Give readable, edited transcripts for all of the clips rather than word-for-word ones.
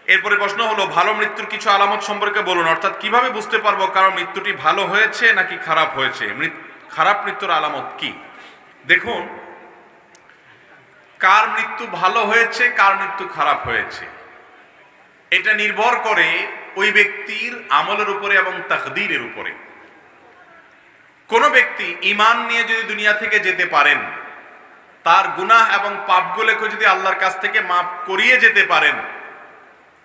এরপরে প্রশ্ন হলো, ভালো মৃত্যুর কিছু আলামত সম্পর্কে বলুন, অর্থাৎ কিভাবে বুঝতে পারবো কারণ মৃত্যুটি ভালো হয়েছে নাকি খারাপ হয়েছে, খারাপ মৃত্যুর আলামত কি? দেখুন, কার মৃত্যু ভালো হয়েছে কার মৃত্যু খারাপ হয়েছে এটা নির্ভর করে ওই ব্যক্তির আমলের উপরে এবং তাকদীরের উপরে। কোন ব্যক্তি ঈমান নিয়ে যদি দুনিয়া থেকে যেতে পারেন, তার গুনাহ এবং পাপগুলোকে যদি আল্লাহর কাছ থেকে মাফ করিয়ে যেতে পারেন,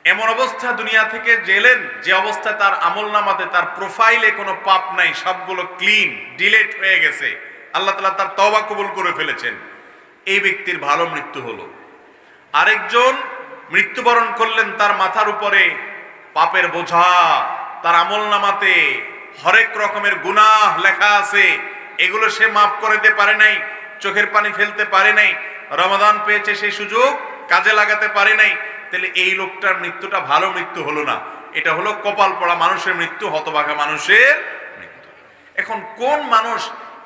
এমন অবস্থা দুনিয়া থেকে গেলেন যে অবস্থা তার আমলনামাতে তার প্রোফাইলে কোনো পাপ নাই, সবগুলো ক্লিন ডিলিট হয়ে গেছে, আল্লাহ তাআলা তার তওবা কবুল করে ফেলেছেন, এই ব্যক্তির ভালো মৃত্যু হলো। আরেকজন মৃত্যুবরণ করলেন, তার মাথার উপরে পাপের বোঝা, তার আমলনামাতে হরেক রকমের গুনাহ লেখা আছে, এগুলো সে মাফ করে দিতে পারে নাই, চোখের পানি ফেলতে পারে নাই, রমাদান পেয়েছে সেই সুযোগ কাজে লাগাতে পারে নাই, তাহলে এই লোকটার মৃত্যুটা ভালো মৃত্যু হলো না, এটা হলো কপাল পড়া মানুষের মৃত্যু, হতভাগা মানুষের মৃত্যু। এখন কোন মানুষ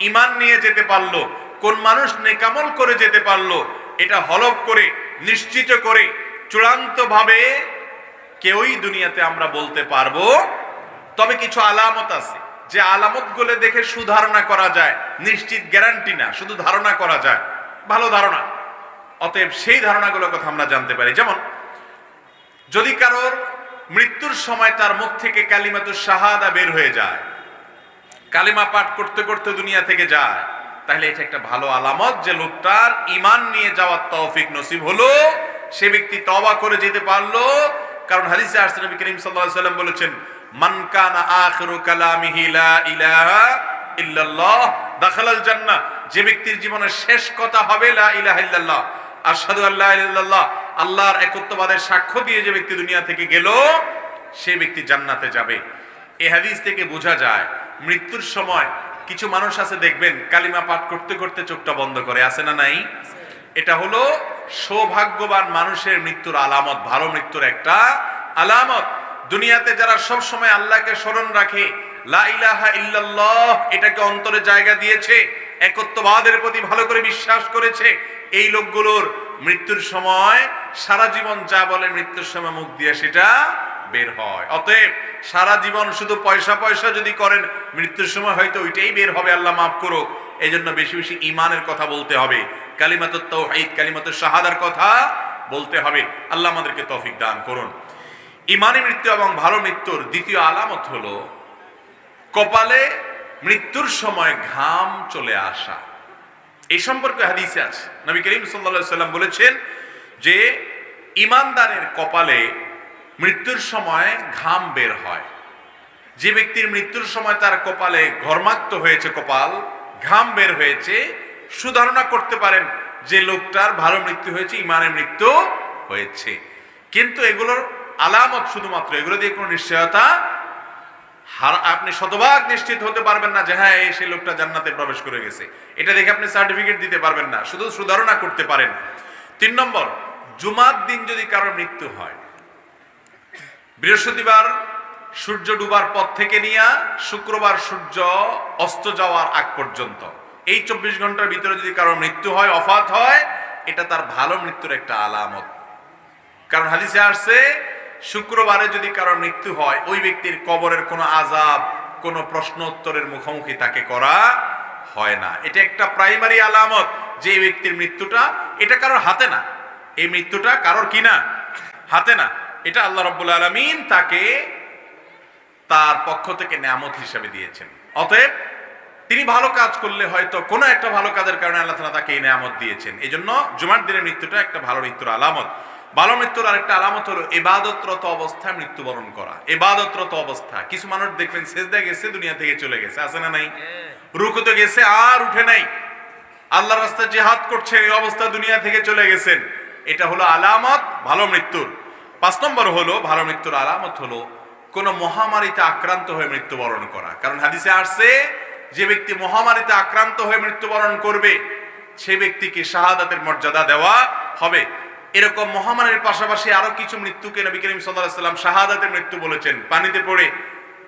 ঈমান নিয়ে যেতে পারলো, কোন মানুষ নেকামল করে যেতে পারলো, এটা হলফ করে নিশ্চিত করে চূড়ান্ত ভাবে কেউই দুনিয়াতে আমরা বলতে পারবো। তবে কিছু আলামত আছে যে আলামত গুলো দেখে সুধারণা করা যায়, নিশ্চিত গ্যারান্টি না, শুধু ধারণা করা যায়, ভালো ধারণা। অতএব সেই ধারণাগুলোর কথা আমরা জানতে পারি। যেমন, যদি কারোর মৃত্যুর সময় তার মুখ থেকে কালিমাতুশ শাহাদা বের হয়ে যায়, কালিমা পাঠ করতে করতে দুনিয়া থেকে যায়, তাহলে এটা একটা ভালো আলামত যে লোকটার ঈমান নিয়ে যাওয়ার তৌফিক নসিব হলো, সে ব্যক্তি তওবা করে যেতে পারলো। কারণ হাদিসে আসছে, নবী করিম সাল্লাল্লাহু আলাইহি ওয়াসাল্লাম বলেছেন, মান কানা আখিরু কালামিহি লা ইলাহা ইল্লাল্লাহ দাখালাল জান্নাহ, যে ব্যক্তির জীবনের শেষ কথা হবে লা ইলাহা ইল্লাল্লাহ, আশহাদু আল্লা ইলাহা ইল্লাল্লাহ, আল্লাহর একত্ববাদের সাক্ষ্য দিয়ে যে ব্যক্তি দুনিয়া থেকে গেল, সেই ব্যক্তি জান্নাতে যাবে। এই হাদিস থেকে বোঝা যায় মৃত্যুর সময় কিছু মানুষ আছে, দেখবেন কালিমা পাঠ করতে করতে চোখটা বন্ধ করে, আছে না নাই? এটা হলো সৌভাগ্যবান মানুষের মৃত্যুর আলামত, ভালো মৃত্যুর একটা আলামত। দুনিয়াতে যারা সব সময় আল্লাহকে স্মরণ রাখে, লা ইলাহা ইল্লাল্লাহ এটাকে অন্তরে জায়গা দিয়েছে, একত্ববাদের প্রতি ভালো করে বিশ্বাস করেছে, এই লোকগুলোর মৃত্যুর সময় সারা জীবন যা বলে মৃত্যুর সময় মুখ দিয়ে সেটা বের হয়। অতএব সারা জীবন শুধু পয়সা পয়সা যদি করেন, মৃত্যুর সময় হয়তো ওইটাই বের হবে, আল্লাহ মাফ করুক। এই জন্য বেশি বেশি ঈমানের কথা বলতে হবে, কালিমাতুত তাওহীদ কালিমাতুশ শাহাদার কথা বলতে হবে। আল্লাহ আমাদেরকে তৌফিক দান করুন। ঈমানী মৃত্যু এবং ভালো মৃত্যুর দ্বিতীয় আলামত হলো কপালে মৃত্যুর সময় ঘাম চলে আসা। এই সম্পর্কে হাদিসে আছে, নবী করিম সাল্লাল্লাহু আলাইহি ওয়াসাল্লাম বলেছেন যে ঈমানদারের কপালে মৃত্যুর সময় ঘাম বের হয়। যে ব্যক্তির মৃত্যুর সময় তার কপালে ঘর্মাক্ত হয়েছে, কপাল ঘাম বের হয়েছে, সুধারণা করতে পারেন যে লোকটার ভালো মৃত্যু হয়েছে, ঈমানের মৃত্যু হয়েছে। কিন্তু এগুলোর আলামত শুধুমাত্র, এগুলো দিয়ে কোনো নিশ্চয়তা আপনি শতভাগ নিশ্চিত হতে পারবেন না যে হ্যাঁ সেই লোকটা জান্নাতে প্রবেশ করে গেছে, এটা দেখে আপনি সার্টিফিকেট দিতে পারবেন না, শুধু সুধারণা করতে পারেন। 3 নম্বর, জুমার দিন যদি কারোর মৃত্যু হয়, বৃহস্পতিবার সূর্য ডুবার পর থেকে নিয়ে শুক্রবার সূর্য অস্ত যাওয়ার আগ পর্যন্ত এই 24 ঘন্টার ভিতরে যদি কারোর মৃত্যু হয়, ওফাত হয়, এটা তার ভালো মৃত্যুর একটা আলামত। কারণ হাদিসে আসছে, শুক্রবারে যদি কারোর মৃত্যু হয়, ওই ব্যক্তির কবরের কোনো আযাব, কোনো প্রশ্ন উত্তরের মুখোমুখি তাকে করা হয় না। এটা একটা প্রাইমারি আলামত যে এই ব্যক্তির মৃত্যুটা, এটা কারোর হাতে না, এই মৃত্যুটা কারোর কি না, হাতে না, এটা আল্লাহ রাব্বুল আলামিন তাকে তার পক্ষ থেকে নেয়ামত হিসেবে দিয়েছেন। অতএব তিনি ভালো কাজ করলে হয়তো কোনো একটা ভালো কাজের কারণে আল্লাহ তাআলা তাকে এই নেয়ামত দিয়েছেন। এই জন্য জুমার দিনের মৃত্যুটা একটা ভালো মৃত্যুর আলামত। ভালো মৃত্যুর আরেকটা আলামত হলো ইবাদতরত অবস্থায় মৃত্যুবরণ করা। ইবাদতরত অবস্থা, কিছু মানুষ দেখবেন সেজদায় গেছে, দুনিয়া থেকে চলে গেছে, আছে না নাই? রুকুতে গেছে আর উঠে নাই, আল্লাহর রাস্তায় জিহাদ করছে, এই অবস্থা দুনিয়া থেকে চলে গেছেন, এটা হলো আলামত ভালো মৃত্যুর। 5 নম্বর হলো ভালো মৃত্যুর আলামত হলো কোন মহামারীতে আক্রান্ত হয়ে মৃত্যুবরণ করা। কারণ হাদিসে আসছে, যে ব্যক্তি মহামারীতে আক্রান্ত হয়ে মৃত্যুবরণ করবে, সেই ব্যক্তিকে শাহাদাতের মর্যাদা দেওয়া হবে। এরকম মহামারীর পাশাপাশি আরো কিছু মৃত্যুকে নবী করিম সাল্লাল্লাহু আলাইহি ওয়াসাল্লাম শাহাদাতের মৃত্যু বলেছেন। পানিতে পড়ে,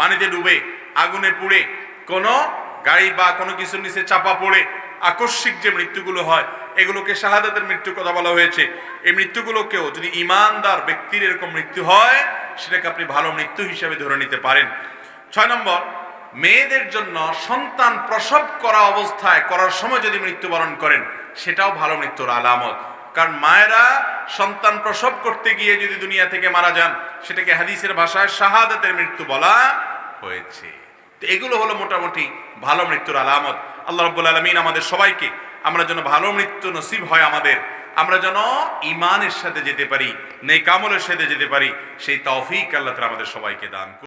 পানিতে ডুবে, আগুনে পুড়ে, কোন গাড়ি বা কোনো কিছুর নিচে চাপা পড়ে আকস্মিক যে মৃত্যুগুলো হয়, এগুলোকে শাহাদাতের মৃত্যুর কথা বলা হয়েছে। এই মৃত্যুগুলোকেও যদি ঈমানদার ব্যক্তির এরকম মৃত্যু হয়, সেটাকে আপনি ভালো মৃত্যু হিসেবে ধরে নিতে পারেন। 6 নম্বর, মেয়েদের জন্য সন্তান প্রসব করা অবস্থায় করার সময় যদি মৃত্যুবরণ করেন, সেটাও ভালো মৃত্যুর আলামত। কারণ মায়েরা সন্তান প্রসব করতে গিয়ে যদি দুনিয়া থেকে মারা যান, সেটাকে হাদিসের ভাষায় শাহাদাতের মৃত্যু বলা হয়েছে। তো এগুলো হলো মোটামুটি ভালো মৃত্যুর আলামত। আল্লাহ রাব্বুল আলামিন আমাদের সবাইকে, আমরা যেন ভালো মৃত্যু নসিব হয় আমাদের, আমরা যেন ঈমানের সাথে যেতে পারি, নেক আমলের সাথে যেতে পারি, সেই তৌফিক আল্লাহ তাআলা আমাদের সবাইকে দান করুন।